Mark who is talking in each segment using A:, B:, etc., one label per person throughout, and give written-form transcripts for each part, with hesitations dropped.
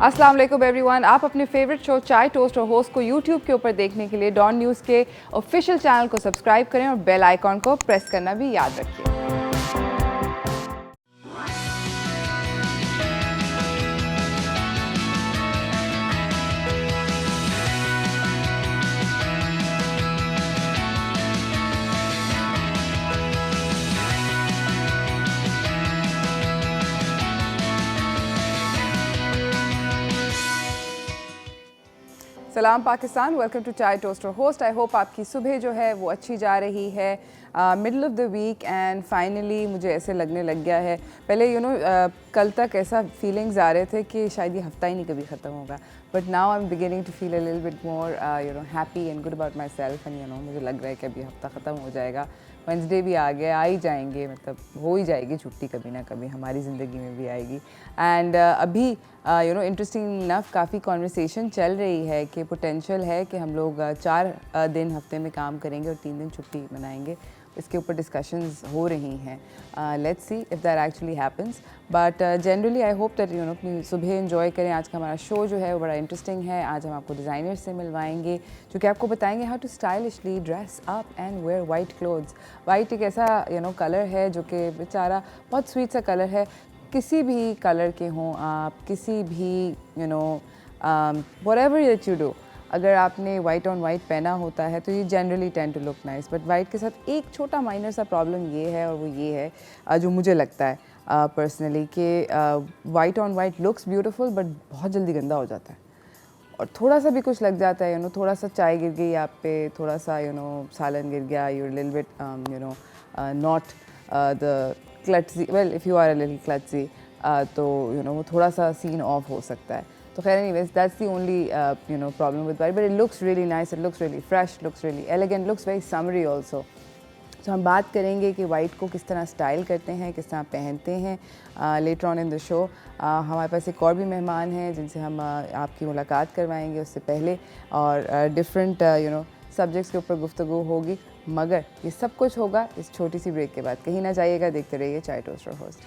A: अस्सलाम वालेकुम एवरीवन। आप अपने फेवरेट शो चाय टोस्ट और होस्ट को यूट्यूब के ऊपर देखने के लिए डॉन न्यूज़ के ऑफिशियल चैनल को सब्सक्राइब करें और बेल आइकॉन को प्रेस करना भी याद रखिए। सलाम Pakistan, welcome to chai toast और होस्ट। आई होप आपकी सुबह जो है वो अच्छी जा रही है। Middle of the week and finally मुझे ऐसे लगने लग गया है। पहले कल तक ऐसा फीलिंग्स आ रहे थे कि शायद ये हफ्ता ही नहीं कभी ख़त्म होगा, but now I am beginning to feel a little bit more happy and good about myself and मुझे लग रहा है कि अभी हफ्ता ख़त्म हो जाएगा। वेंसडे भी आ गया, आ ही जाएंगे, मतलब हो ही जाएगी छुट्टी, कभी ना कभी हमारी ज़िंदगी में भी आएगी। एंड अभी इंटरेस्टिंग इनफ काफ़ी कॉन्वर्सेशन चल रही है कि पोटेंशियल है कि हम लोग 4 दिन हफ्ते में काम करेंगे और 3 दिन छुट्टी मनाएंगे। इसके ऊपर डिस्कशंस हो रही हैं। Let's see if that actually happens, but generally I hope that अपनी सुबह एंजॉय करें। आज का हमारा शो जो है वो बड़ा इंटरेस्टिंग है। आज हम आपको डिज़ाइनर से मिलवाएंगे जो कि आपको बताएंगे how to stylishly dress up and wear white clothes. White एक ऐसा कलर है जो कि बेचारा बहुत स्वीट सा कलर है। किसी भी कलर के हों आप, किसी भी व्हाटएवर दैट यू डू, अगर आपने वाइट ऑन वाइट पहना होता है तो ये generally tend to look nice. But white के साथ एक छोटा माइनर सा प्रॉब्लम ये है, और वो ये है जो मुझे लगता है पर्सनली कि white on white looks beautiful but बहुत जल्दी गंदा हो जाता है। और थोड़ा सा भी कुछ लग जाता है, थोड़ा सा चाय गिर गई आप पे, थोड़ा सा सालन गिर गया, your little bit not the klutzy, well if you are a little klutzy, तो वो थोड़ा सा सीन ऑफ हो सकता है। तो खैर anyways that's the only problem with white, but it looks really nice, it looks really fresh, looks really elegant, looks very summary also. तो हम बात करेंगे कि वाइट को किस तरह स्टाइल करते हैं, किस तरह पहनते हैं later on in the show. हमारे पास एक और भी मेहमान हैं जिनसे हम आपकी मुलाकात करवाएंगे उससे पहले, और डिफरेंट सब्जेक्ट्स के ऊपर गुफ्तगू होगी। मगर ये सब कुछ होगा इस छोटी सी ब्रेक के बाद। कहीं ना जाइएगा, देखते रहिए चाय टोस्ट और host.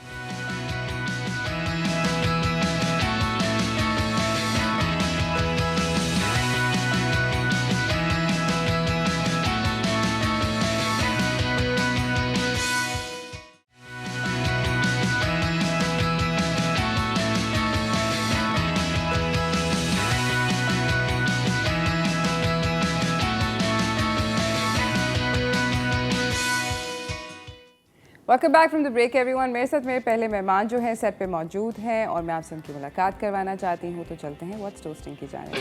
A: Welcome back from the break everyone. मेरे साथ मेरे पहले मेहमान जो हैं सेट पे मौजूद हैं और मैं आपसे उनकी मुलाकात करवाना चाहती हूँ। तो चलते हैं व्हाट्स टोस्टिंग की जानिब।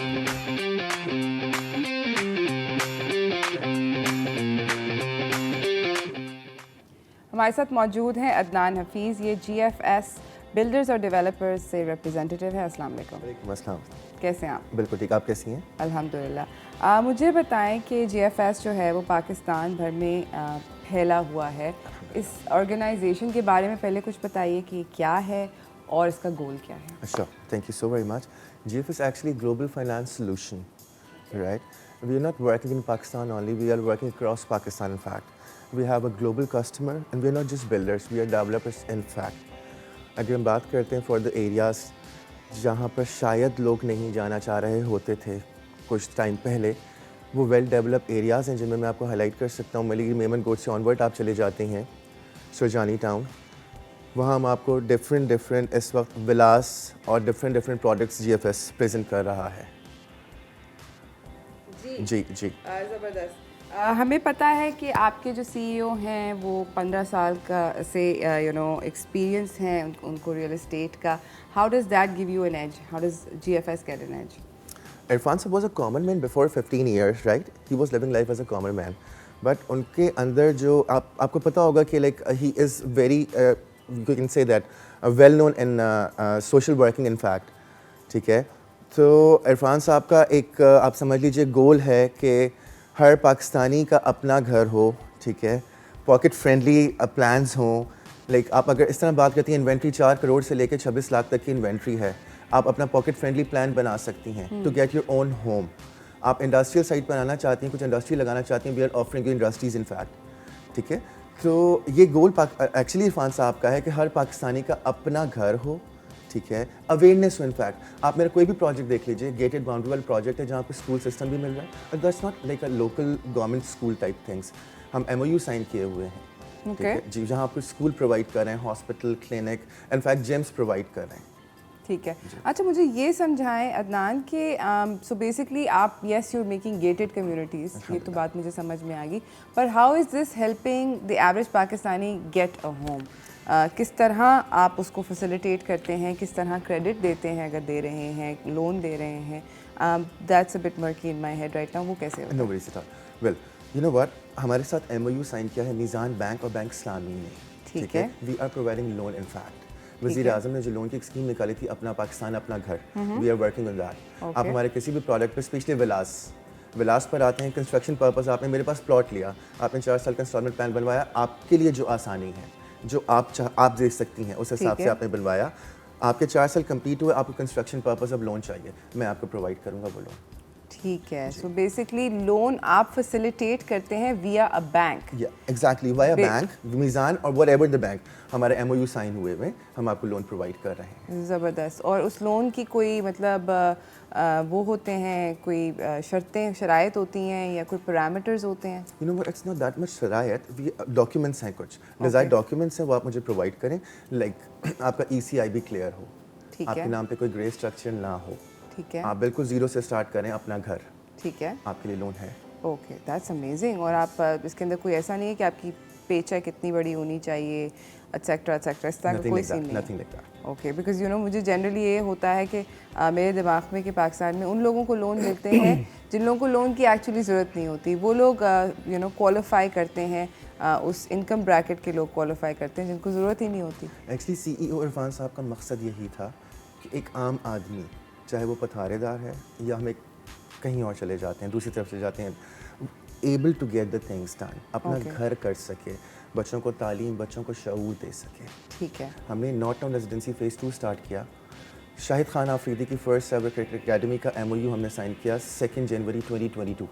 A: हमारे साथ मौजूद हैं अदनान हफीज़, ये GFS बिल्डर्स और डेवलपर्स से रिप्रेजेंटेटिव है। अस्सलाम वालेकुम।
B: वालेकुम अस्सलाम।
A: कैसे हैं आप?
B: बिल्कुल ठीक, आप कैसी हैं?
A: अल्हम्दुलिल्लाह। मुझे बताएं कि GFS जो है वो पाकिस्तान भर में फैला हुआ है। इस ऑर्गेनाइजेशन के बारे में पहले कुछ बताइए कि क्या है और इसका गोल क्या है?
B: अच्छा, thank you so very much. GFS actually global finance solution, right? We are not working in Pakistan only, we are working across Pakistan in fact. We have a global customer and we are not just builders, we are developers in fact. अगर हम बात करते हैं for the areas जहाँ पर शायद लोग नहीं जाना चाह रहे होते थे कुछ टाइम पहले, वो वेल डेवलप एरियाज़ हैं जिनमें मैं आपको हाईलाइट कर सकता हूँ। मलिक मेमन गोड से ऑनवर्ड आप चले जाते हैं सुरजानी टाउन, वहाँ हम आपको डिफरेंट इस वक्त विलास और डिफरेंट प्रोडक्ट्स GFS प्रेजेंट कर रहा है। जी
A: ज़बरदस्त। हमें पता है कि आपके जो CEO हैं वो 15 साल का से एक्सपीरियंस हैं उनको रियल एस्टेट का। How does that give you an edge? How does GFS get an edge?
B: Irfan साहब was a common man before 15 years, right? He was living life as a common man. But उनके अंदर जो आपको पता होगा कि like he is very you can say that well known in social working in fact, ठीक है। तो इरफान साहब का एक आप समझ लीजिए गोल है कि हर पाकिस्तानी का अपना घर हो, ठीक है, पॉकेट फ्रेंडली प्लान्स हों। लाइक आप अगर इस तरह बात करती हैं, इन्वेंट्री 4 करोड़ से लेकर 26 लाख तक की इन्वेंट्री है, आप अपना पॉकेट फ्रेंडली प्लान बना सकती हैं to get your own home. आप इंडस्ट्रियल साइट बनाना चाहती हैं, कुछ इंडस्ट्री लगाना चाहती हैं, we are offering you industries in fact, ठीक है। तो ये गोल एक्चुअली इरफान साहब का है कि हर पाकिस्तानी का अपना घर हो, ठीक है, अवेयरनेस हो। इनफैक्ट आप मेरा कोई भी प्रोजेक्ट देख लीजिए, गेटेड बाउंड्री वाला प्रोजेक्ट है जहाँ पे स्कूल सिस्टम भी मिल रहा है, that's not like a local government school type things. हम MOU साइन किए हुए हैं, ठीक
A: Okay.
B: है जी, जहाँ आपको स्कूल प्रोवाइड कर रहे हैं, hospital, clinic, in fact gyms provide कर रहे हैं।
A: ठीक है। अच्छा, मुझे ये समझाएं अदनान कि सो बेसिकली आप yes you are making gated communities, ये तो बात मुझे समझ में आ गई, पर how is this helping the average Pakistani get a home? किस तरह आप उसको फैसिलिटेट करते हैं, किस तरह क्रेडिट देते हैं अगर दे रहे हैं, लोन दे रहे हैं? That's a bit murky in my head right now, वो कैसे होता है?
B: No worries at all. Well, you know what, हमारे साथ MOU साइन किया है मीज़ान बैंक और बैंक इस्लामी ने,
A: ठीक है।
B: We are providing loan. In fact वज़ीर आज़म ने जो लोन की एक स्कीम निकाली थी, अपना पाकिस्तान अपना घर, we are working on that. आप हमारे किसी भी प्रोडक्ट पर, स्पेशली विलास पर आते हैं, कंस्ट्रक्शन पर्पस, आपने मेरे पास प्लॉट लिया, आपने 4 साल का इंस्टॉलमेंट प्लान बनवाया, आपके लिए जो आसानी है, जो आप दे सकती हैं, उस हिसाब से आपने बनवाया, आपके 4 साल कंप्लीट हुए, आपको कंस्ट्रक्शन पर्पस अब लोन चाहिए, मैं आपको प्रोवाइड करूँगा वो लोन।
A: ठीक है। सो बेसिकली लोन आप फैसिलिटेट करते हैं विया अ बैंक?
B: या एग्जैक्टली, वाया बैंक, मीज़ान और व्हाटएवर द बैंक, हमारे MOU साइन हुए में हम आपको लोन प्रोवाइड कर रहे हैं।
A: ज़बरदस्त। और उस लोन की कोई मतलब वो होते हैं, कोई शर्तें शराइत होती हैं या कोई पैरामीटर्स होते हैं?
B: You know what, it's not that much शरायत, वी डॉक्यूमेंट्स हैं, कुछ डिज़ायर डॉक्यूमेंट्स हैं, वो आप मुझे प्रोवाइड करें। लाइक आपका ECIB क्लियर हो,
A: ठीक
B: आपके
A: है।
B: नाम पे कोई ग्रे स्ट्रक्चर ना हो,
A: ठीक है।
B: आप बिल्कुल ज़ीरो से स्टार्ट करें अपना घर,
A: ठीक है।
B: आपके लिए लोन है।
A: Okay, that's amazing. और आप इसके अंदर कोई ऐसा नहीं है कि आपकी पेचेक कितनी बड़ी होनी चाहिए, एटसेट्रा एटसेट्रा, इस तरह का कोई सीन नहीं?
B: Nothing like that.
A: Okay, because you know मुझे जनरली ये होता है कि मेरे दिमाग में कि पाकिस्तान में उन लोगों को लोन मिलते हैं जिन लोगों को लोन की एक्चुअली ज़रूरत नहीं होती, वो लोग यू नो क्वालिफाई करते हैं, उस इनकम ब्रैकेट के लोग क्वालिफाई करते हैं जिनको ज़रूरत ही नहीं होती।
B: एक्चुअली CEO इरफान साहब का मकसद यही था कि एक आम आदमी, चाहे वो पथारेदार है या हम एक कहीं और चले जाते हैं, दूसरी तरफ से जाते हैं, able to get the things done, अपना घर कर सके, बच्चों को तालीम, बच्चों को शऊर दे सके।
A: ठीक है।
B: हमने north town residency phase 2 start किया। शाहिद खान आफरीदी की फर्स्ट एवर क्रिकेट अकेडमी का MOU हमने साइन किया 2 जनवरी 2022।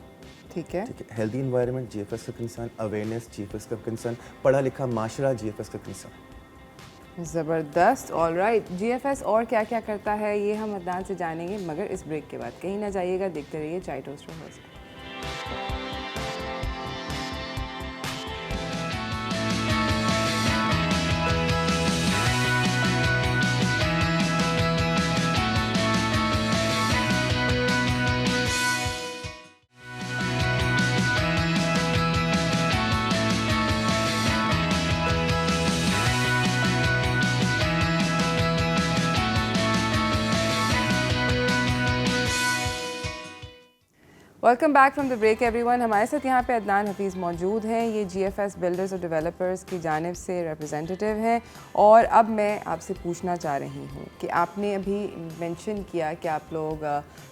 A: ठीक है।
B: ठीक है, हेल्दी इन्वायरमेंट GFS का कंसर्न, अवेयरनेस GFS का कंसर्न, पढ़ा लिखा माशरा GFS का कंसर्न।
A: ज़बरदस्त। ऑल राइट, GFS और क्या क्या करता है ये हम अदनान से जानेंगे, मगर इस ब्रेक के बाद। कहीं ना जाइएगा, देखते रहिए चाय toaster host. Welcome back from the break everyone. हमारे साथ यहाँ पे अदनान हफीज़ मौजूद हैं, ये GFS बिल्डर्स और डेवलपर्स की जानिब से रिप्रेजेंटेटिव हैं। और अब मैं आपसे पूछना चाह रही हूँ कि आपने अभी मेंशन किया कि आप लोग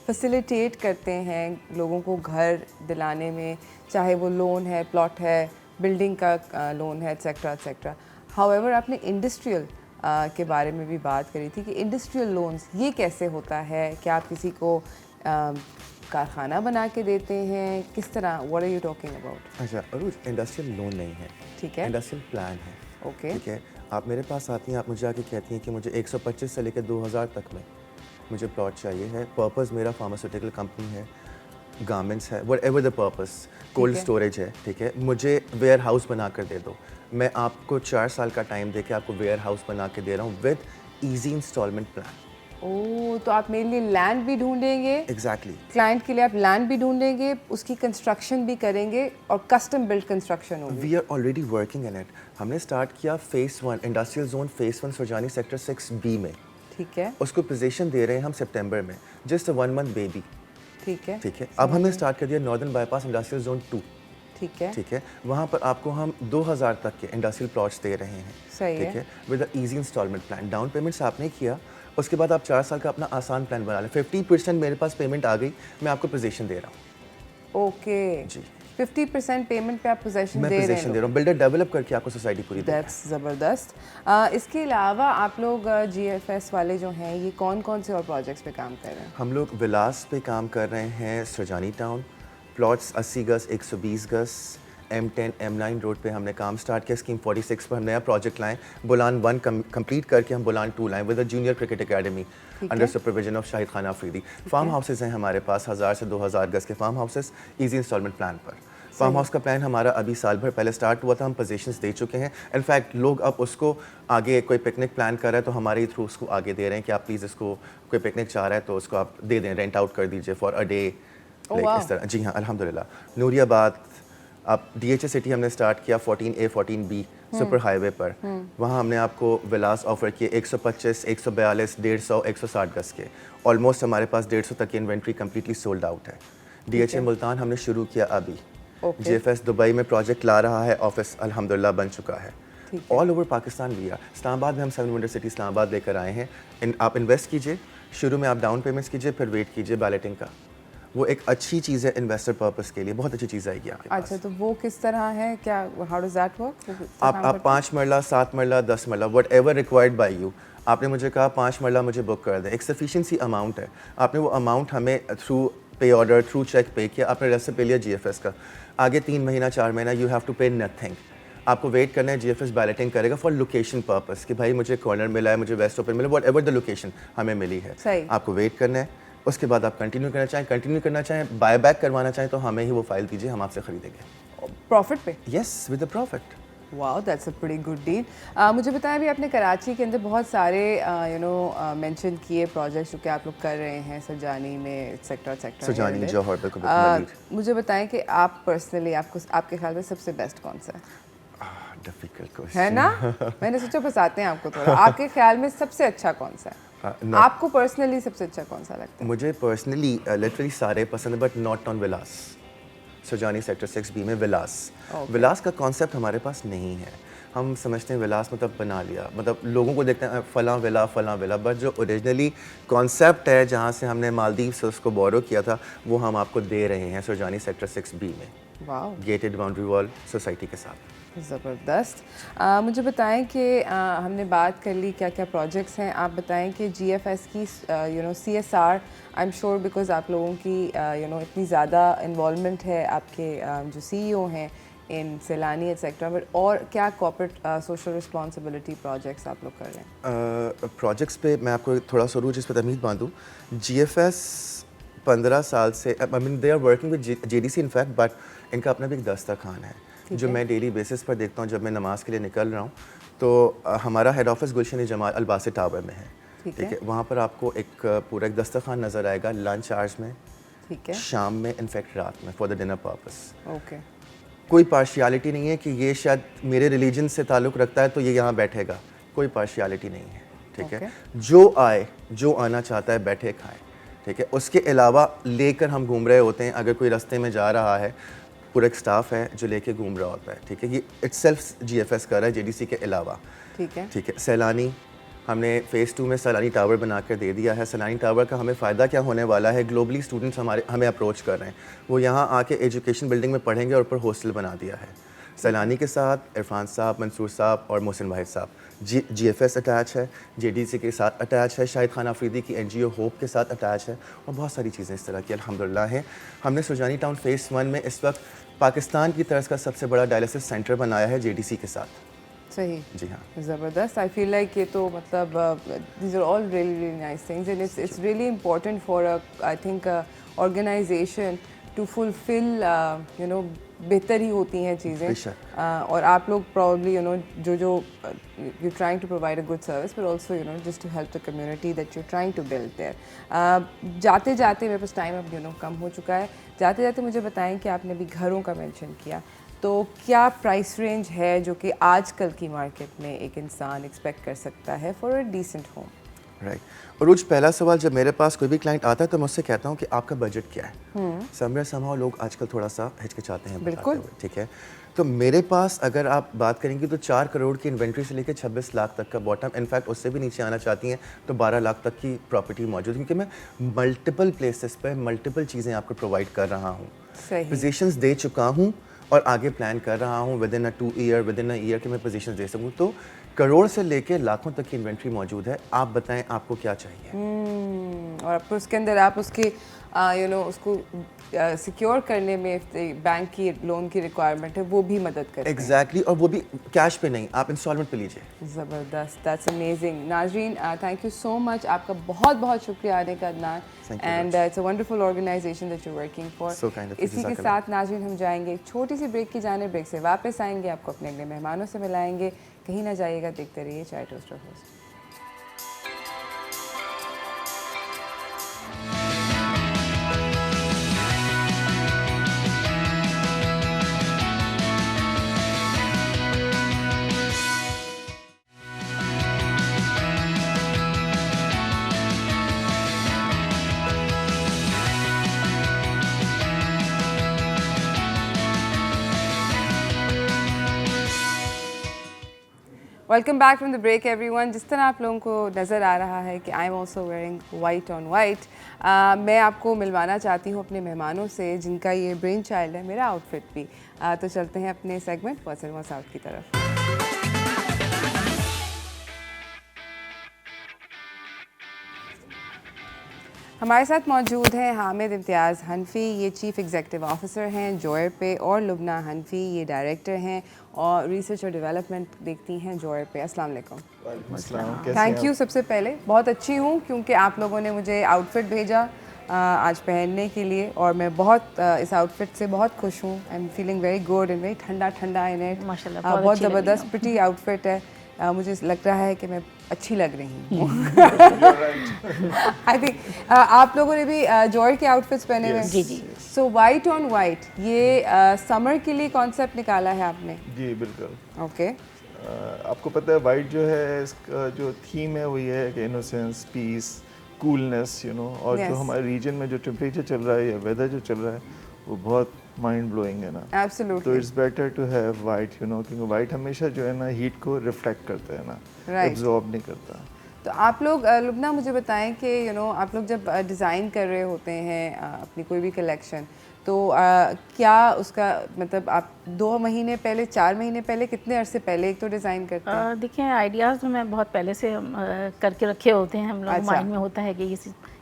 A: फैसिलिटेट करते हैं लोगों को घर दिलाने में, चाहे वो लोन है, प्लॉट है, बिल्डिंग का लोन है, एटसेट्रा एटसेट्रा। हाउएवर आपने इंडस्ट्रियल के बारे में भी बात करी थी कि इंडस्ट्रियल लोन्स ये कैसे होता है? क्या आप किसी को कारखाना बना के देते हैं, किस तरह? What are you talking about?
B: अच्छा अरूज, इंडस्ट्रियल लोन नहीं है,
A: ठीक है।
B: इंडस्ट्रियल प्लान है।
A: ओके।
B: ठीक है, आप मेरे पास आती हैं, आप मुझे आके कहती हैं कि मुझे 125 से लेकर 2000 तक में मुझे प्लॉट चाहिए है। पर्पस मेरा फार्मास्यूटिकल कंपनी है, गारमेंट्स है, what ever the purpose, cold storage है। ठीक है, मुझे वेयर हाउस बना कर दे दो, मैं आपको 4 साल का टाइम दे के आपको वेयर हाउस बना के दे रहा हूँ विद ईजी इंस्टॉलमेंट प्लान।
A: ओह, तो आप मेरे लिए लैंड भी ढूंढेंगे?
B: एग्जैक्टली।
A: क्लाइंट के लिए आप लैंड भी ढूंढेंगे, उसकी कंस्ट्रक्शन भी करेंगे और कस्टम बिल्ड कंस्ट्रक्शन होगी।
B: We are already working in it. हमने स्टार्ट किया phase 1 industrial zone, phase 1 Surjani sector 6B में।
A: ठीक है।
B: उसको पोजीशन दे रहे हैं हम सितंबर में, जस्ट 1 मंथ बेबी।
A: ठीक है।
B: ठीक है, अब हमने स्टार्ट कर दिया नॉर्दर्न बाईपास इंडस्ट्रियल जोन 2।
A: ठीक है।
B: ठीक है, वहाँ पर आपको हम 2000 तक के इंडस्ट्रियल प्लॉट्स दे रहे हैं।
A: सही है।
B: ठीक है, with easy instalment plan. Down payments आपने किया, उसके बाद आप 4 साल का अपना आसान प्लान बना लें। 50% मेरे पास पेमेंट आ गई, मैं आपको पोजीशन दे रहा हूँ।
A: ओके
B: जी,
A: 50% पेमेंट पे आप पोजीशन
B: मैं
A: दे रहे
B: पोजीशन दे रहा हूँ, बिल्डर डेवलप करके आपको सोसाइटी पूरी दे रहा है।
A: दैट्स ज़बरदस्त। इसके अलावा आप लोग GFS वाले जो हैं, ये कौन कौन से और प्रोजेक्ट्स पे काम कर रहे हैं?
B: हम लोग विलास पे काम कर रहे हैं, सुरजानी टाउन, प्लॉट्स 80 गज, 120 गज, M10 M9 रोड पे हमने काम स्टार्ट किया। स्कीम 46 पर हम नया प्रोजेक्ट लाएं, बुलान 1 कंप्लीट करके हम बुलान 2 लाएं with a junior cricket academy under supervision of Shahid Khan Afridi. Farm houses हैं हमारे पास 1000 से 2000 गज के farm houses, easy instalment plan पर। फार्म हाउस का प्लान हमारा अभी साल भर पहले स्टार्ट हुआ था, हम पोजीशंस दे चुके हैं। इनफैक्ट लोग अब उसको आगे कोई पिकनिक प्लान कर रहा है तो हमारे थ्रू उसको आगे दे रहे हैं कि आप प्लीज़ इसको कोई पिकनिक चाह रहा है तो उसको आप दे दें, रेंट आउट कर दीजिए फॉर अ डे। इस तरह जी हाँ अल्हम्दुलिल्लाह। नूरियाबाद अब DHA सिटी हमने स्टार्ट किया 14A 14B सुपर हाईवे पर। वहाँ हमने आपको विलास ऑफर किए 125, 142, 150, 160 गज के। ऑलमोस्ट हमारे पास 150 तक की इन्वेंट्री कम्प्लीटली सोल्ड आउट है। DHA मुल्तान हमने शुरू किया अभी। JFS दुबई में प्रोजेक्ट ला रहा है, ऑफिस अल्हम्दुलिल्लाह बन चुका है। ऑल ओवर पाकिस्तान भी है। इस्लामाबाद में हम 7 वंडर सिटी इस्लामाबाद लेकर आए हैं। आप इन्वेस्ट कीजिए, शुरू में आप डाउन पेमेंट्स कीजिए, फिर वेट कीजिए बैलेटिंग का। वो एक अच्छी चीज़ है इन्वेस्टर पर्पस के लिए, बहुत अच्छी चीज़ आएगी आपके पास।
A: अच्छा, तो वो किस तरह है, क्या, हाउ डज दैट वर्क?
B: आप 5 मरला, 7 मरला, 10 मरला, what ever required by you. आपने मुझे कहा 5 मरला मुझे बुक कर दें, एक सफिशिएंसी अमाउंट है। आपने वो अमाउंट हमें थ्रू पे ऑर्डर, थ्रू चेक पे किया, आपने रेसिप्ट पे लिया GFS का। आगे 3 महीना 4 महीना यू हैव टू पे नथिंग। आपको वेट करना है, GFS बैलेटिंग करेगा फॉर लोकेशन पर्पस कि भाई मुझे कॉर्नर मिला है, मुझे वेस्ट ओपन मिला, वट एवर द लोकेशन हमें मिली है।
A: सही।
B: आपको वेट करना है, उसके बाद आप कंटिन्यू करना चाहें, बाय बैक करवाना चाहें तो हमें ही वो फाइल दीजिए, हम आपसे खरीदेंगे
A: प्रॉफिट पे।
B: Yes with the profit.
A: Wow, that's a pretty good deal. मुझे बताएं, अभी आपने कराची के अंदर बहुत सारे मेंशन किए प्रोजेक्ट्स जो कि आप लोग कर रहे हैं, सजानी में सेक्टर
B: सजानी जौहर बिल्कुल।
A: मुझे बताएं कि आप पर्सनली, आपके ख्याल में सबसे बेस्ट कौन सा है?
B: डिफिकल्ट क्वेश्चन
A: है ना, मैंने सोचा बताते हैं आपको थोड़ा। आपके ख्याल में सबसे अच्छा कौन सा है? आपको पर्सनली सबसे अच्छा कौन सा लगता है?
B: मुझे पर्सनली लिटरली सारे पसंद है, but not on Vilas. Sajani sector 6B में विलास। विलास का कॉन्सेप्ट हमारे पास नहीं है। हम समझते हैं विलास मतलब बना लिया, मतलब लोगों को देखते हैं फलां विला, बट जो ओरिजिनली कॉन्सेप्ट है जहाँ से हमने मालदीव से उसको बोरो किया था वो हम आपको दे रहे हैं सजानी सेक्टर 6B में।
A: Wow,
B: gated boundary wall society के साथ।
A: ज़बरदस्त। मुझे बताएं कि हमने बात कर ली क्या क्या प्रोजेक्ट्स हैं। आप बताएं कि GFS की CSR, I am sure because आप लोगों की इतनी ज़्यादा इन्वॉल्वमेंट है, आपके जो CEO हैं इन सैलानी एक्सेट्रा, बट और क्या कॉर्पोरेट सोशल रिस्पॉन्सिबिलिटी प्रोजेक्ट्स आप लोग कर रहे हैं?
B: प्रोजेक्ट्स पे मैं आपको थोड़ा सा रूज इस पर तमीज़ बांधूँ। GFS 15 साल से, I mean they are working with JDC in fact, but इनका अपना भी एक दस्तरखान है जो मैं डेली बेसिस पर देखता हूँ जब मैं नमाज के लिए निकल रहा हूँ। तो हमारा हेड ऑफिस गुलशन जमाल अलबासे टावर में है, ठीक है। वहाँ पर आपको एक पूरा एक दस्तरखान नज़र आएगा लंच आवर्स में,
A: ठीक है,
B: शाम में, इनफैक्ट रात में, for the dinner purpose.
A: Okay.
B: कोई पार्शियलिटी नहीं है कि ये शायद मेरे रिलीजन से ताल्लुक़ रखता है तो ये यहाँ बैठेगा, कोई पार्शियलिटी नहीं है, ठीक है। जो आए, जो आना चाहता है बैठे खाए, ठीक है। उसके अलावा लेकर हम घूम रहे होते हैं, अगर कोई रास्ते में जा रहा है पूरा एक स्टाफ है जो लेके घूम रहा होता है, ठीक है। ये इटसेल्फ GFS कर रहा है JDC के अलावा,
A: ठीक है,
B: ठीक है। सैलानी हमने फ़ेज़ 2 में सैलानी टावर बना कर दे दिया है। सैलानी टावर का हमें फ़ायदा क्या होने वाला है, ग्लोबली स्टूडेंट्स हमें अप्रोच कर रहे हैं, वो यहाँ आके एजुकेशन बिल्डिंग में पढ़ेंगे और ऊपर हॉस्टल बना दिया है। सैलानी के साथ इरफान साहब, मंसूर साहब और मोहसिन वाहिद साहब, GFS अटैच है, JDC के साथ अटैच है, शाहिद खान अफरीदी की NGO होप के साथ अटैच है, और बहुत सारी चीज़ें इस तरह की अल्हम्दुलिल्लाह हैं। हमने सुजानी टाउन फ़ेज़ 1 में इस वक्त पाकिस्तान की तर्ज का सबसे बड़ा डायलिसिस सेंटर बनाया है JDC के साथ।
A: सही,
B: जी हाँ,
A: ज़बरदस्त। आई फील लाइक ये तो मतलब these are all really nice things and it's really important for I think organisation to fulfil बेहतर ही होती हैं चीज़ें, और आप लोग प्रॉब्ली जो you trying to provide a good service but also just to help the community that you trying to build there. जाते जाते मेरे पास टाइम अब कम हो चुका है, जाते जाते मुझे बताएं कि आपने अभी घरों का मेंशन किया, तो क्या प्राइस रेंज है जो कि आजकल की मार्केट में एक इंसान एक्सपेक्ट कर सकता है for a decent home?
B: Right. Arooj, पहला सवाल जब मेरे पास कोई भी क्लाइंट आता है तो मैं उससे कहता हूँ कि आपका बजट क्या है। समवेयर समहाउ लोग आजकल थोड़ा सा हिचकिचाते हैं बताते हुए, ठीक है। तो मेरे पास अगर आप बात करेंगे तो 4 करोड़ की इन्वेंट्री से लेकर 26 लाख तक का बॉटम, इनफैक्ट उससे भी नीचे आना चाहती हैं तो 12 लाख तक की प्रॉपर्टी मौजूद है, क्योंकि मैं मल्टीपल प्लेसेस पर मल्टीपल चीज़ें आपको प्रोवाइड कर रहा हूँ, पोजीशंस दे चुका हूँ और आगे प्लान कर रहा हूँ with in a 2 year, with in a year कि मैं पोजीशंस दे सकूँ। तो करोड़ से लेके लाखों तक की इन्वेंट्री मौजूद है। आप बताएं आपको क्या चाहिए।
A: और फिर उसके अंदर आप उसके उसको सिक्योर करने में बैंक की लोन की रिक्वायरमेंट है, वो भी मदद करते हैं।
B: एग्जैक्टली, और वो भी कैश पे नहीं, आप इंस्टॉलमेंट पे लीजिए।
A: ज़बरदस्त, दैट्स अमेजिंग। नाजरीन, थैंक यू सो मच, आपका बहुत बहुत शुक्रिया आने का, Adnan, and it's a wonderful organisation that you working for. इसी के साथ नाजरीन हम जाएंगे एक छोटी सी ब्रेक की जाने, ब्रेक से वापस आएंगे, आपको अपने अगले मेहमानों से मिलाएंगे। कहीं ना जाइएगा, देखते रहिए चाय toaster host. Welcome back from the break everyone. जिस तरह आप लोगों को नज़र आ रहा है कि I am also wearing white on white, मैं आपको मिलवाना चाहती हूँ अपने मेहमानों से जिनका ये ब्रेन चाइल्ड है मेरा आउटफिट भी। तो चलते हैं अपने segment what's in what's out की तरफ। हमारे साथ मौजूद हैं हामिद इम्तियाज़ हनफी, ये चीफ़ एग्जीक्यूटिव ऑफिसर हैं जॉयर पे, और लुबना हनफी, ये डायरेक्टर हैं और रिसर्च और डेवलपमेंट देखती हैं जॉयर पे। अस्सलाम वालेकुम। Thank you. सबसे पहले बहुत अच्छी हूँ क्योंकि आप लोगों ने मुझे आउटफिट भेजा आज पहनने के लिए, और मैं बहुत इस आउटफिट से बहुत खुश हूँ। I am feeling very good and very ठंडा ठंडा इन इट।
C: माशाल्लाह,
A: बहुत ज़बरदस्त प्रिटी आउटफिट है। मुझे लग रहा है कि मैं अच्छी लग रही हूँ। आई थिंक आप लोगों ने भी जॉय के आउटफिट्स पहने हुए हैं।
C: जी जी।
A: सो वाइट ऑन वाइट, ये समर के लिए कॉन्सेप्ट निकाला है आपने?
D: जी बिल्कुल।
A: ओके।
D: आपको पता है वाइट जो है, इसका जो थीम है वो ये है कि इनोसेंस, पीस, कूलनेस, और जो हमारे रीजन में जो टेम्परेचर चल रहा है या वेदर जो चल रहा है वो बहुत माइंड ब्लोइंग है ना।
A: एब्सोल्युटली।
D: तो it's better to have white, क्योंकि वाइट हमेशा जो है ना हीट को रिफ्लेक्ट करता है ना, एब्जॉर्ब नहीं करता।
A: तो आप लोग लुबना मुझे बताएं कि आप लोग जब डिज़ाइन कर रहे होते हैं अपनी कोई भी कलेक्शन, तो क्या उसका मतलब आप 2 महीने पहले, 4 महीने पहले, कितने अरसे पहले एक तो डिज़ाइन करते हैं?
C: देखिए, आइडियाज़ तो मैं बहुत पहले से करके रखे होते हैं हम लोग।
A: अच्छा।
C: माइंड में होता है कि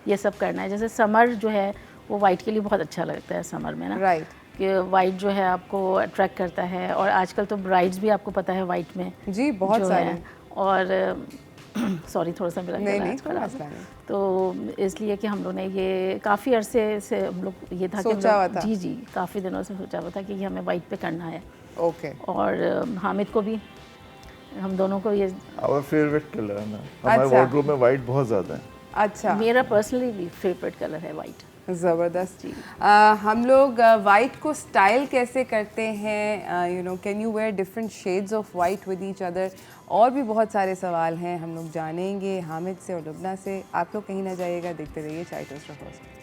C: ये सब करना है। जैसे समर जो है वो वाइट के लिए बहुत अच्छा लगता है समर में ना।
A: राइट।
C: कि वाइट जो है आपको अट्रैक्ट करता है, और आजकल तो ब्राइड्स भी आपको पता है वाइट में
A: जी बहुत सारे।
C: और सॉरी, थोड़ा सा मेरा
A: नहीं,
C: खराब है। तो इसलिए कि हम लोग ने ये काफ़ी अरसे से हम लोग ये था
A: सोचा हुआ था।
C: जी, काफ़ी दिनों से सोचा हुआ था कि हमें वाइट पे करना है।
A: ओके।
C: और हामिद को भी, हम दोनों को ये
D: आवर फेवरेट कलर है ना, हमारे वार्डरोब में वाइट बहुत ज़्यादा है।
A: अच्छा।
C: मेरा पर्सनली भी फेवरेट कलर है वाइट।
A: ज़बरदस्त जी। हम लोग वाइट को स्टाइल कैसे करते हैं? Can you wear different shades of white with each other? और भी बहुत सारे सवाल हैं, हम लोग जानेंगे हामिद से और लुबना से। आप लोग कहीं ना जाइएगा, देखते रहिए चाय toaster host.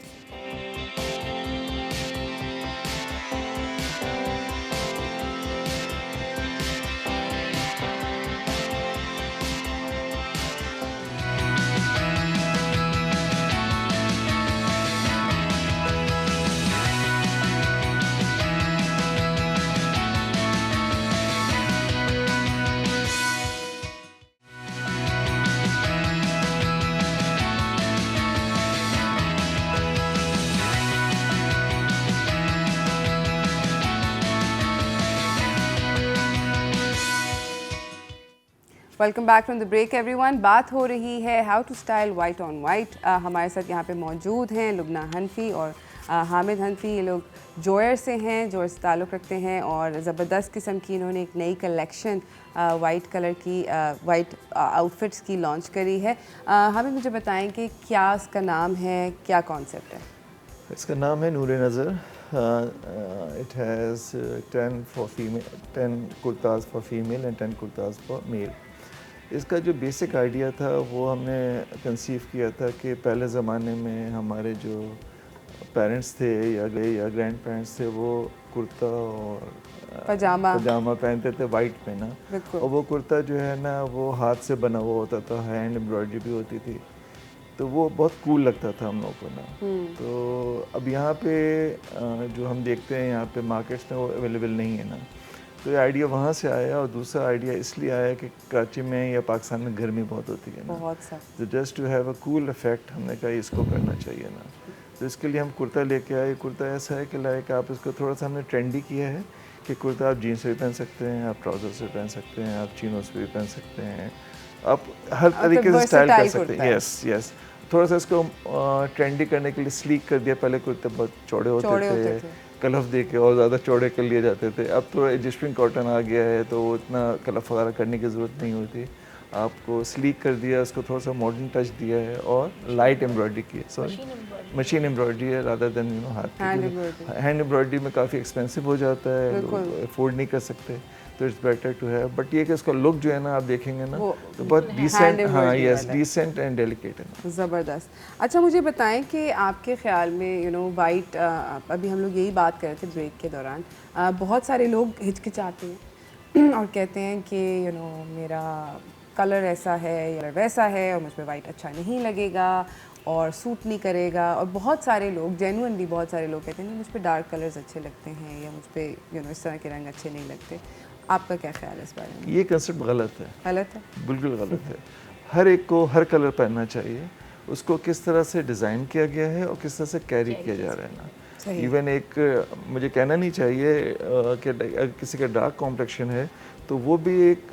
A: Welcome back from the break everyone. बात हो रही है how to style white on white. हमारे साथ यहाँ पे मौजूद हैं लुबना हनफी और हामिद हनफी। ये लोग जॉयर से हैं, जॉयर से ताल्लुक़ रखते हैं, और ज़बरदस्त किस्म की इन्होंने एक नई कलेक्शन वाइट कलर की वाइट आउटफिट्स की लॉन्च करी है। हामिद, मुझे बताएं कि क्या इसका नाम है, क्या कॉन्सेप्ट है?
D: इसका नाम है नूर नज़र। It has 10 kurtas for female and 10 kurtas for male. इसका जो बेसिक आइडिया था वो हमने कंसीव किया था कि पहले ज़माने में हमारे जो पेरेंट्स थे या ग्रैंड पेरेंट्स थे वो कुर्ता और पजामा पहनते थे वाइट में ना, और वो कुर्ता जो है ना वो हाथ से बना हुआ होता था, हैंड एम्ब्रॉयडरी भी होती थी, तो वो बहुत कूल लगता था हम लोगों को ना। तो अब यहाँ पे जो हम देखते हैं यहाँ पे मार्केट्स में वो अवेलेबल नहीं है ना। तो ये आइडिया वहाँ से आया, और दूसरा आइडिया इसलिए आया कि कराची में या पाकिस्तान में गर्मी बहुत होती है ना,
A: बहुत सा
D: तो just to have a cool effect हमने कहा इसको करना चाहिए ना। तो इसके लिए हम कुर्ता लेके आए। कुर्ता ऐसा है कि लाइक आप इसको थोड़ा सा हमने ट्रेंडी किया है कि कुर्ता आप जीन्स से भी पहन सकते हैं, आप ट्राउजर से पहन सकते हैं, आप चीनों से भी पहन सकते हैं, आप हर तरीके से स्टाइल कर सकते हैं। यस यस, थोड़ा सा इसको ट्रेंडी करने के लिए स्लीक कर दिया। पहले कुर्ते बहुत चौड़े होते थे, कलफ दे के और ज़्यादा चौड़े कर लिए जाते थे। अब थोड़ा एडजस्टिंग कॉटन आ गया है तो इतना कलफ वगैरह करने की ज़रूरत नहीं होती। आपको स्लीक कर दिया, उसको थोड़ा सा मॉडर्न टच दिया है और लाइट एम्ब्रॉयडरी की है। सॉरी, मशीन एम्ब्रॉयडरी है रादर देन यू नो हाथ की। हैंड एम्ब्रॉयडरी में काफ़ी एक्सपेंसिव हो जाता है, लोग अफोर्ड नहीं कर सकते, तो it's better to have. But ये कि उसका लुक जो है ना आप देखेंगे ना तो बहुत डिसेंट, हाँ यस, डिसेंट एंड डेलिकेट है।
A: ज़बरदस्त। अच्छा मुझे बताएं कि आपके ख्याल में यू नो वाइट, अभी हम लोग यही बात कर रहे थे ब्रेक के दौरान, बहुत सारे लोग हिचकिचाते हैं और कहते हैं कि यू नो मेरा कलर ऐसा है या वैसा है और मुझ पर वाइट अच्छा नहीं लगेगा और सूट नहीं करेगा। और बहुत सारे लोग जेन्युइनली, बहुत सारे लोग कहते हैं नहीं मुझ पर डार्क कलर्स अच्छे लगते हैं या मुझ पर यू नो इस तरह के रंग अच्छे नहीं लगते। आपका क्या ख्याल है इस बारे में?
D: ये कंसेप्ट गलत है,
A: गलत है,
D: बिल्कुल गलत है। हर एक को हर कलर पहनना चाहिए, उसको किस तरह से डिज़ाइन किया गया है और किस तरह से कैरी किया जा रहा है ना। इवन एक मुझे कहना नहीं चाहिए कि अगर किसी का डार्क कॉम्प्लेक्शन है तो वो भी एक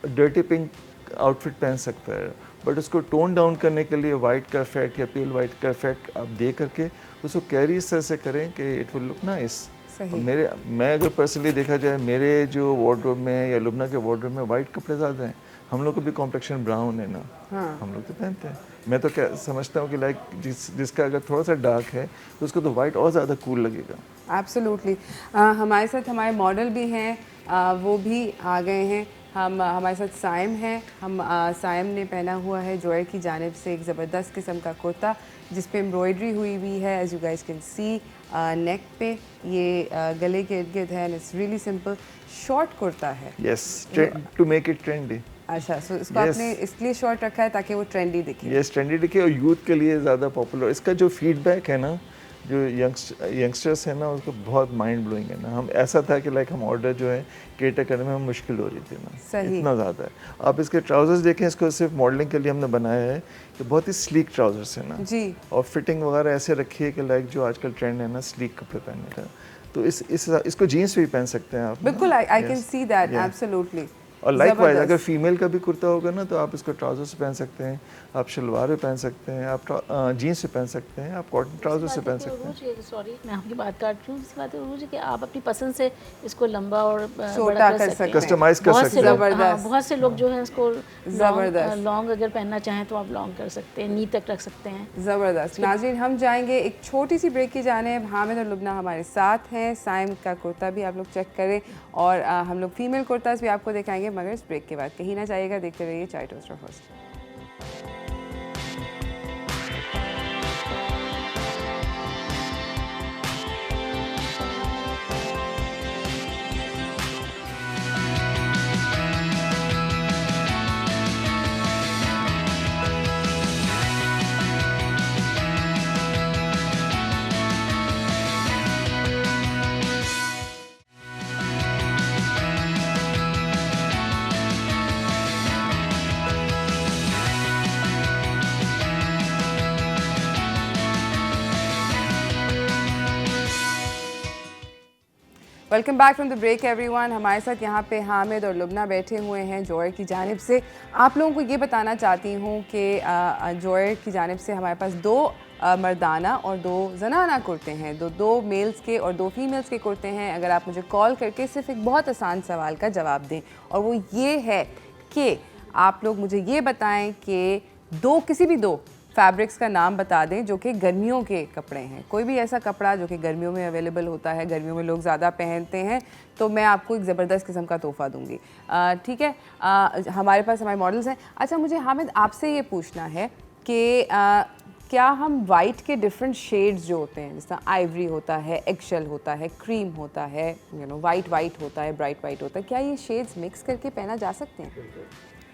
D: डर्टी पिंक आउटफिट पहन सकता है, बट उसको टोन डाउन करने के लिए वाइट का इफेक्ट या पेल वाइट का इफेक्ट आप दे करके उसको कैरी इस तरह से करें कि इट विल लुक नाइस। मैं अगर पर्सनली देखा जाए, मेरे जो वार्डरोब में या लुबना के वार्डरोब में वाइट कपड़े ज़्यादा हैं। हम लोग को भी कॉम्प्लेक्शन ब्राउन है ना, हाँ। हम लोग तो पहनते हैं। मैं तो क्या समझता हूँ कि लाइक जिसका अगर थोड़ा सा डार्क है तो उसको तो वाइट और ज़्यादा कूल लगेगा।
A: एब्सोल्युटली। हमारे साथ हमारे मॉडल भी हैं, वो भी आ गए हैं। हमारे साथ साइम है। साइम ने पहना हुआ है जॉय की जानिब से एक ज़बरदस्त किस्म का कुर्ता जिस पे एम्ब्रॉयडरी हुई हुई है, as you guys can see. Neck पे ये गले के इर्द गिर्द है, it's really simple short kurta है।
D: Yes, to make it trendy.
A: अच्छा, सो इसको आपने इसलिए शॉर्ट रखा है ताकि वो ट्रेंडी दिखे।
D: यस, ट्रेंडी दिखे और यूथ के लिए ज़्यादा पॉपुलर। इसका जो फीडबैक है ना, जो यंगस्टर्स हैं ना, उसको बहुत माइंड ब्लोइंग है ना। हम ऐसा था कि लाइक हम ऑर्डर जो है केटर करने में हम मुश्किल हो रही थी ना,
A: सही।
D: इतना ज़्यादा है। आप इसके ट्राउजर्स देखें, इसको सिर्फ मॉडलिंग के लिए हमने बनाया है कि बहुत ही स्लीक ट्राउजर्स है ना
A: जी,
D: और फिटिंग वगैरह ऐसे रखी है कि लाइक जो आजकल ट्रेंड है ना स्लीक कपड़े पहनने का, तो इसको जीन्स पे भी पहन सकते हैं आप।
A: बिल्कुल, I can see that, absolutely.
D: और लाइकवाइज अगर फीमेल का भी कुर्ता होगा ना तो आप इसको ट्राउजर से पहन सकते हैं, आप शलवार भी पहन सकते हैं, आप जीन्स से पहन सकते हैं, आप कॉटन ट्राउजर से पहन सकते हैं।
C: सॉरी मैं आपकी बात काट रही हूँ। इसकी बात है कि आप अपनी पसंद से इसको लंबा और
A: छोटा कर सकते हैं,
D: कस्टमाइज कर सकते हैं।
A: ज़बरदस्त।
C: बहुत से लोग जो है इसको
A: ज़बरदस्त
C: लॉन्ग अगर पहनना चाहें तो आप लॉन्ग कर सकते हैं, नी तक रख सकते हैं।
A: ज़बरदस्त। नाज़रीन, हम जाएंगे एक छोटी सी ब्रेक की जानिब। हामिद और लुबना हमारे साथ हैं। साइम का कुर्ता भी आप लोग चेक करें और हम लोग फीमेल कुर्ताज भी आपको दिखाएंगे, मगर इस ब्रेक के बाद कहीं ना जाइएगा, देखते रहिए चाय toaster host. Welcome back from the break everyone. हमारे साथ यहाँ पे हामिद और लुबना बैठे हुए हैं जॉय की जानिब से। आप लोगों को ये बताना चाहती हूँ कि जॉय की जानिब से हमारे पास 2 मर्दाना और 2 जनाना कुर्ते हैं, दो मेल्स के और 2 फीमेल्स के कुर्ते हैं। अगर आप मुझे कॉल करके सिर्फ एक बहुत आसान सवाल का जवाब दें, और वो ये है कि आप लोग मुझे ये बताएं कि किसी भी 2 फैब्रिक्स का नाम बता दें जो कि गर्मियों के कपड़े हैं। कोई भी ऐसा कपड़ा जो कि गर्मियों में अवेलेबल होता है, गर्मियों में लोग ज़्यादा पहनते हैं, तो मैं आपको एक ज़बरदस्त किस्म का तोहफ़ा दूंगी। ठीक है, हमारे पास हमारे मॉडल्स हैं। अच्छा, मुझे हामिद आपसे ये पूछना है कि क्या हम वाइट के डिफरेंट शेड्स जो होते हैं, जिस तरह आइवरी होता है, एगशेल होता है, क्रीम होता है, वाइट होता है, ब्राइट वाइट होता है, क्या ये शेड्स मिक्स करके पहना जा सकते हैं?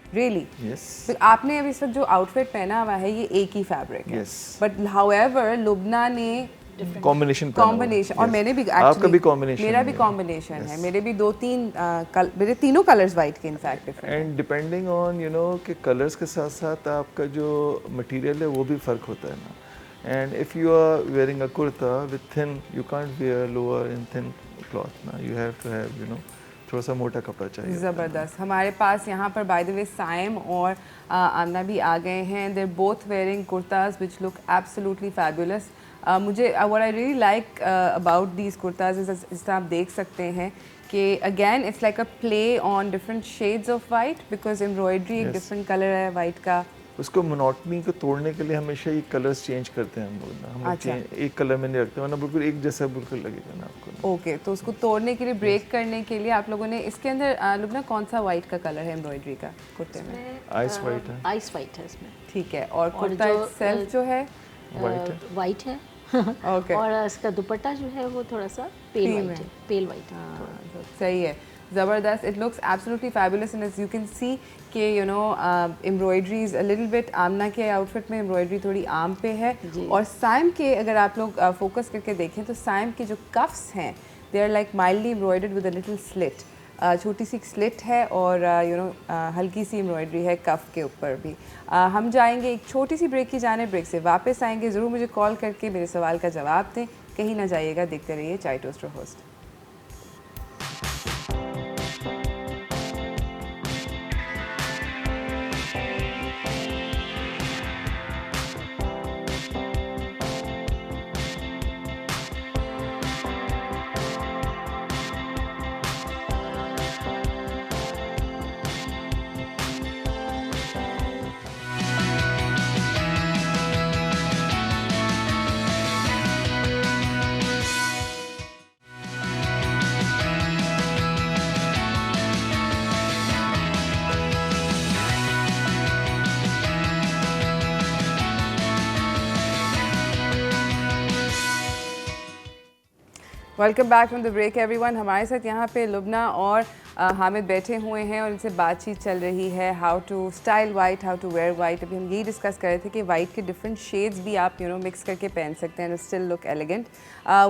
A: रियली?
D: Yes.
A: तो आपने अभी इस वक्त जो आउटफिट पहना हुआ है ये एक ही फैब्रिक है,
D: Yes.
A: बट हाउएवर लुबना ने
D: कॉम्बिनेशन
A: कॉम्बिनेशन। और मैंने भी
D: आपका
A: actually-
D: भी कॉम्बिनेशन
A: मेरा भी कॉम्बिनेशन है, मेरे भी मेरे तीनों कलर्स वाइट के in fact different.
D: And depending on you know कि कलर्स के साथ साथ आपका जो मटेरियल है वो भी फ़र्क होता है ना। And if you are wearing a kurta with thin, you can't wear lower in thin cloth ना, you have to have you know थोड़ा सा मोटा कपड़ा चाहिए।
A: ज़बरदस्त। हमारे पास यहाँ पर बाय द वे साइम और आमना भी आ गए हैं। There both wearing kurtas which look absolutely fabulous. मुझे what I really like about these kurtas is आप देख सकते हैं कि again it's like a play on different shades of white, because embroidery एक डिफरेंट कलर है वाइट का।
D: उसको मोनोटनी को तोड़ने के लिए हमेशा ये कलर्स चेंज करते हैं हम लोग ना, हम
A: अच्छा।
D: एक कलर में नहीं रखते वरना बिल्कुल एक जैसा बिल्कुल लगेगा ना आपको।
A: ओके, तो उसको तोड़ने के लिए, ब्रेक करने के लिए आप लोगों ने इसके अंदर लुबना कौन सा वाइट का कलर है एम्ब्रॉयडरी का कुर्ते में?
D: आइस वाइट है।
C: आइस वाइट है इसमें।
A: ठीक है। और कुर्ता
C: जो,
A: सेल्फ जो है
D: वाइट है।
C: वाइट है।
A: ओके।
C: और इसका दुपट्टा जो है वो थोड़ा सा पेल
A: Cream
C: वाइट
A: है।
C: है, पेल वाइट है
A: हाँ,
C: थोड़ा।
A: सही है। ज़बरदस्त। It looks absolutely fabulous and as you can see कि you know embroideries a little bit, Aamna के आउटफिट में एम्ब्रॉयडरी थोड़ी आम पे है।
C: जी।
A: और साइम के अगर आप लोग फोकस करके देखें तो साइम के जो कफ्स हैं they are like mildly embroidered with a little slit. छोटी सी स्लिट है और यू नो हल्की सी एम्ब्रॉयडरी है कफ के ऊपर भी। हम जाएंगे एक छोटी सी ब्रेक की जाने, ब्रेक से वापस आएंगे। ज़रूर मुझे कॉल करके मेरे सवाल का जवाब दें, कहीं ना जाइएगा, देखते रहिए चाय toaster host. Welcome back from the break everyone. हमारे साथ यहाँ पे लुबना और हामिद बैठे हुए हैं और इनसे बातचीत चल रही है how to style white, how to wear white. अभी हम यही डिस्कस कर रहे थे कि वाइट के डिफरेंट शेड्स भी आप यू नो मिक्स करके पहन सकते हैं and still look elegant.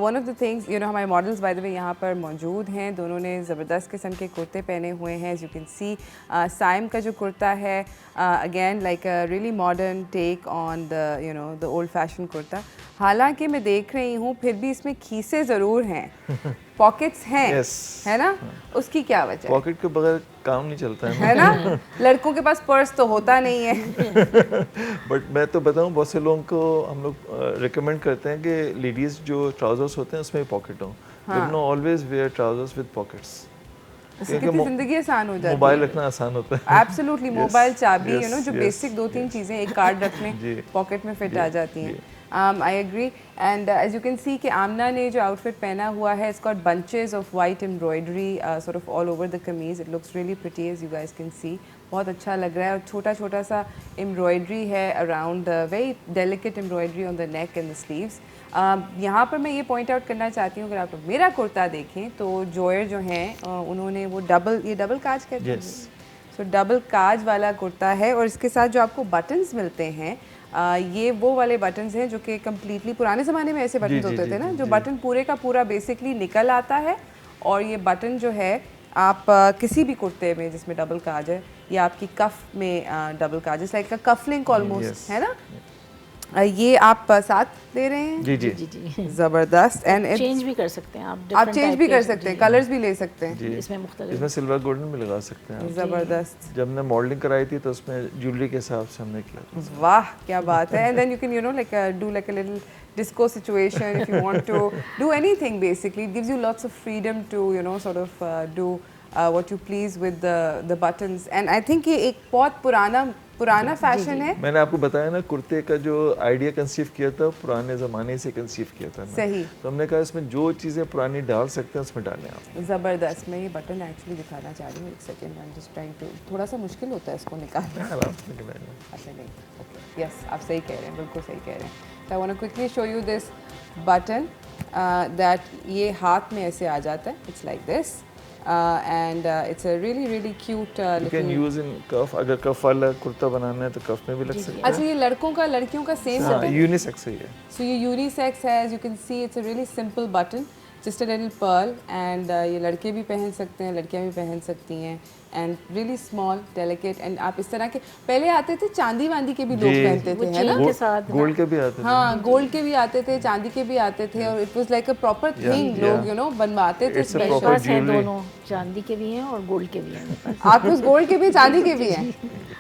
A: One of the things you know हमारे मॉडल्स बाय द वे यहाँ पर मौजूद हैं। दोनों ने ज़बरदस्त किस्म के कुर्ते पहने हुए हैं। As you can see Saim का जो कुर्ता है again like a really modern take on the you know the old fashion kurta. हालांकि मैं देख रही हूँ फिर भी इसमें खीसे ज़रूर हैं, पॉकेट्स हैं।
D: Yes.
A: है ना? उसकी क्या वजह है?
D: पॉकेट के बगैर काम नहीं चलता है
A: है ना? लड़कों के पास पर्स तो होता नहीं है।
D: बट मैं तो बताऊं बहुत से लोगों को हम लोग रिकमेंड करते हैं कि लेडीज़ जो ट्राउजर्स होते हैं उसमें पॉकेट हो।
A: हाँ।
D: Know always wear trousers with pockets.
A: इससे कितनी जिंदगी आसान हो जाती है।
D: मोबाइल रखना आसान होता है।
A: एब्सोल्युटली। मोबाइल, चाबी, यू नो जो
D: yes,
A: बेसिक दो तीन चीज़ें एक कार्ड रख
D: जी।
A: लें पॉकेट में फिट
D: जी,
A: आ जाती हैं।
D: जी।
A: I agree and as you can see कि आमना ने जो आउटफिट पहना हुआ है it's got bunches of white embroidery sort of all over the kameez. It looks really pretty as you guys can see. बहुत अच्छा लग रहा है और छोटा छोटा सा एम्ब्रॉयडरी है around the very delicate embroidery on the neck and the sleeves. यहाँ पर मैं ये पॉइंट आउट करना चाहती हूँ, अगर आप लोग मेरा कुर्ता देखें तो जॉयर जो हैं उन्होंने वो डबल काज कहते हैं।
D: Yes.
A: सो डबल काज वाला कुर्ता है और इसके साथ जो आपको बटन्स मिलते हैं ये वो वाले बटन्स हैं जो कि कम्प्लीटली पुराने ज़माने में ऐसे बटन्स
D: जी,
A: होते
D: जी,
A: थे ना,
D: जी,
A: जो
D: जी।
A: बटन पूरे का पूरा बेसिकली निकल आता है। और ये बटन जो है आप किसी भी कुर्ते में जिसमें डबल काज है या आपकी कफ में डबल काज है, लाइक कफलिंग ऑलमोस्ट,
D: Yes.
A: है ना? ये आप साथ दे रहे हैं?
D: जी जी
C: जी जी।
A: ज़बरदस्त। एंड
C: चेंज भी कर सकते हैं आप।
A: आप
C: different
A: चेंज
C: type
A: भी
C: के-
A: कर सकते हैं,
C: जी।
A: कलर्स भी ले सकते हैं।
D: जी।
C: इसमें मुख्तलिफ
D: इसमें सिल्वर गोल्डन भी लगा सकते हैं आप।
A: ज़बरदस्त।
D: जब हमने मॉडलिंग कराई थी तो उसमें ज्वेलरी के हिसाब से हमने किया था।
A: वाह क्या बात है। And then you can you know like do like a little disco situation if you want to do anything. Basically it gives you lots of freedom to you know sort of do what you please with the buttons. And I think ये एक बहुत पुराना fashion है।
D: मैंने आपको बताया ना कुर्ते का जो आइडिया कंसीव किया था पुराने ज़माने से कंसीव किया था ना।
A: सही।
D: तो हमने कहा इसमें जो चीज़ें पुरानी डाल सकते हैं उसमें डालें आप।
A: ज़बरदस्त। मैं ये बटन एक्चुअली दिखाना चाह रही हूँ, एक second. I am just trying to, थोड़ा सा मुश्किल होता है इसको निकालना।
D: आराम से निकलेगा।
A: अच्छा नहीं, ओके, यस आप सही कह रहे हैं, बिल्कुल सही कह रहे हैं। तो I want to quickly show you this button that ये हाथ में ऐसे आ जाता है। It's like this and it's a really cute
D: You can
A: little.
D: use in cuff, अगर कफ वाला कुर्ता बनाना है तो कफ में भी लग सकता
A: अच्छा, ये लड़कों का लड़कियों का सेम
D: है। हाँ, यूनिसेक्स है ये।
A: So ये unisex है, as you can see it's a really simple button, just a little pearl, and ये लड़के भी पहन सकते हैं, लड़कियां भी पहन सकती हैं, and really small, delicate, and आप इस तरह के पहले आते थे चांदी वांदी के भी लोग
D: जी।
A: पहनते थे, है ना?
C: के साथ
D: गोल्ड के भी आते थे।
A: हाँ, गोल्ड के भी आते थे, चांदी के भी आते थे, और it was like a proper thing, लोग you know बनवाते थे
D: It's a
C: मेरे
D: proper
C: पास हैं
D: jewelry।
C: दोनों, चांदी के भी हैं और गोल्ड के भी हैं मेरे पास।
A: आपके पास गोल्ड के भी चांदी के भी हैं,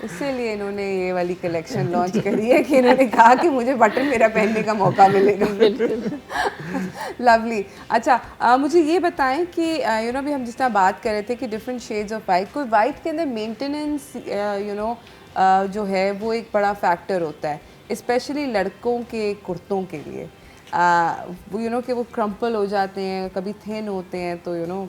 A: इसीलिए इन्होंने ये वाली कलेक्शन लॉन्च करी है कि इन्होंने कहा कि मुझे बटन मेरा पहनने का मौका मिलेगा। लवली। अच्छा, मुझे ये बताएं कि यू नो अभी हम जिस तरह बात कर रहे थे कि डिफरेंट शेड्स ऑफ वाइट, कोई वाइट के अंदर मेंटेनेंस यू नो जो है वो एक बड़ा फैक्टर होता है, स्पेशली लड़कों के कुर्तों के लिए, यू नो कि वो क्रम्पल हो जाते हैं, कभी थिन होते हैं, तो यू नो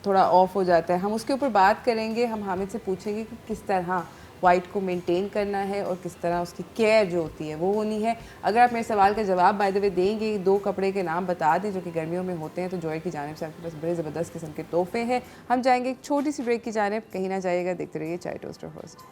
A: थोड़ा ऑफ हो जाता है। हम उसके ऊपर बात करेंगे, हम हामिद से पूछेंगे कि किस तरह वाइट को मेंटेन करना है और किस तरह उसकी केयर जो होती है वो होनी है। अगर आप मेरे सवाल का जवाब बाय द वे देंगे, 2 कपड़े के नाम बता दें जो कि गर्मियों में होते हैं, तो जॉय की जानिब से आपके पास बड़े ज़बरदस्त किस्म के तोहफे हैं। हम जाएंगे एक छोटी सी ब्रेक की जानिब, कहीं ना जाइएगा, देखते रहिए चाय toaster first.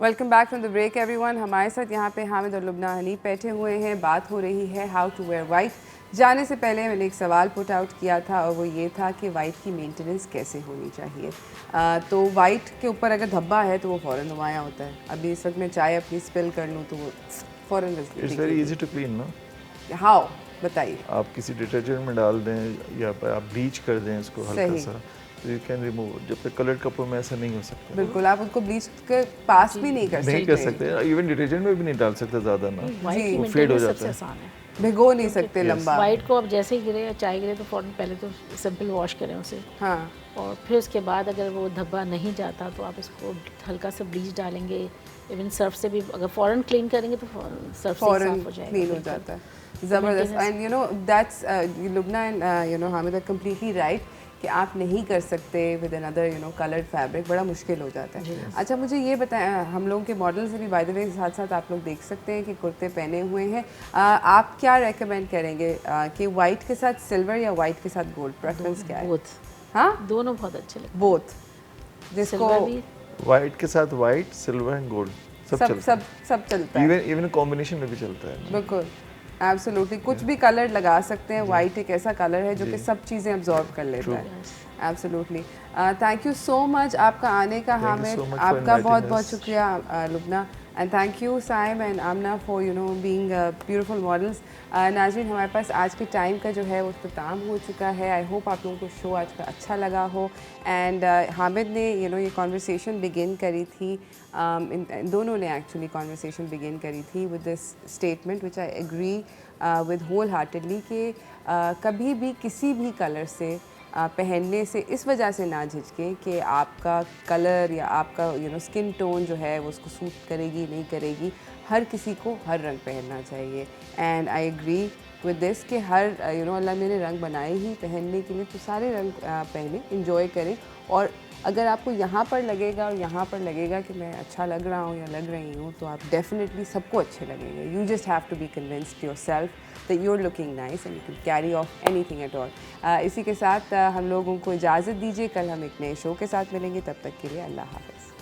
A: Welcome back from the break everyone. हमारे साथ यहाँ पे हामिद और लुबना हनीफ बैठे हुए हैं, बात हो रही है हाउ टू वेयर वाइट। जाने से पहले मैंने एक सवाल पुट आउट किया था और वो ये था कि वाइट की मेंटेनेंस कैसे होनी चाहिए। तो वाइट के ऊपर अगर धब्बा है तो वो फ़ौरन नुमाया होता है। अभी इस वक्त मैं चाय अपनी स्पिल कर लूँ तो वो फ़ौरन
D: it's very easy to clean ना।
A: हाउ, बताइए।
D: आप किसी डिटर्जेंट में डाल दें या आप ब्लीच कर दें इसको हल्का सा, तो यू कैन रिमूव। जब तक कलर्ड कपड़ों में ऐसा नहीं हो सकता।
A: बिल्कुल, आप उनको ब्लीच के पास भी नहीं कर सकते।
D: इवन डिटर्जेंट में भी नहीं डाल सकते ज़्यादा ना,
C: वाइट
D: वो फेड हो
C: सबसे
D: जाता है।
C: आसान है,
A: भिगो नहीं सकते लंबा।
C: वाइट को अब जैसे ही गिरे या चाय गिरे तो फ़ौरन पहले तो सिंपल वॉश करें उसे,
A: हाँ,
C: और फिर उसके बाद अगर वो धब्बा नहीं जाता तो आप इसको हल्का सा ब्लीच डालेंगे, इवन सर्फ से भी अगर फ़ौरन क्लीन करेंगे तो सर्फ से
A: फॉरन
C: साफ हो जाएगा,
A: क्लीन हो जाता है। ज़बरदस्त। And you know that's Lubna and you know Hamid are completely right कि आप नहीं कर सकते with another you know coloured fabric, बड़ा मुश्किल हो जाता है। अच्छा, मुझे ये बताएं, हम लोगों के मॉडल से भी बाय द वे साथ साथ आप लोग देख सकते हैं कि कुर्ते पहने हुए हैं। आप क्या रेकमेंड करेंगे कि वाइट के साथ सिल्वर या वाइट के साथ गोल्ड, प्रेफरेंस क्या है?
C: बोथ,
A: हाँ,
C: दोनों बहुत अच्छे लगते
A: बोथ,
C: हैं।
A: जिसको
C: सिल्वर भी
D: वाइट के साथ वाइट, सिल्वर एंड गोल्ड सब
A: सब
D: चलता
A: सब सब चलता है।
D: है। इवन कॉम्बिनेशन में भी चलता है।
A: बिल्कुल, एब्सोल्युटली, कुछ भी कलर लगा सकते हैं। वाइट एक ऐसा कलर है जो कि सब चीज़ें अब्जॉर्ब कर लेता है। Absolutely. Thank you so much आपका आने का हामिद,
D: so much for
A: आपका बहुत
D: inviting
A: बहुत
D: us.
A: शुक्रिया Lubna, and thank you Saim and Amna for you know being beautiful models. नाज़रीन, हमारे पास आज के टाइम का जो है वो इख्तिताम हो चुका है। आई होप आप लोगों को शो आज का अच्छा लगा हो। एंड हामिद ने यू नो ये कॉन्वर्सेशन बिगिन करी थी, इन दोनों ने एक्चुअली कॉन्वर्सेशन बिगिन करी थी with this statement which I agree with wholeheartedly कि कभी भी किसी भी कलर से पहनने से इस वजह से ना झिझकें कि आपका कलर या आपका यू नो स्किन टोन जो है वो उसको सूट करेगी नहीं करेगी। हर किसी को हर रंग पहनना चाहिए। And I agree with this कि हर यू नो अल्लाह ने रंग बनाए ही पहनने के लिए, तो सारे रंग पहने, इंजॉय करें। और अगर आपको यहाँ पर लगेगा और यहाँ पर लगेगा कि मैं अच्छा लग रहा हूँ या लग रही हूँ, तो आप डेफिनेटली सबको अच्छे लगेंगे। You just have to be convinced yourself that you're looking nice and you can carry off anything at all. इसी के साथ हम लोगों को इजाज़त दीजिए। कल हम एक नए शो के साथ मिलेंगे, तब तक के लिए अल्लाह हाफ़िज़।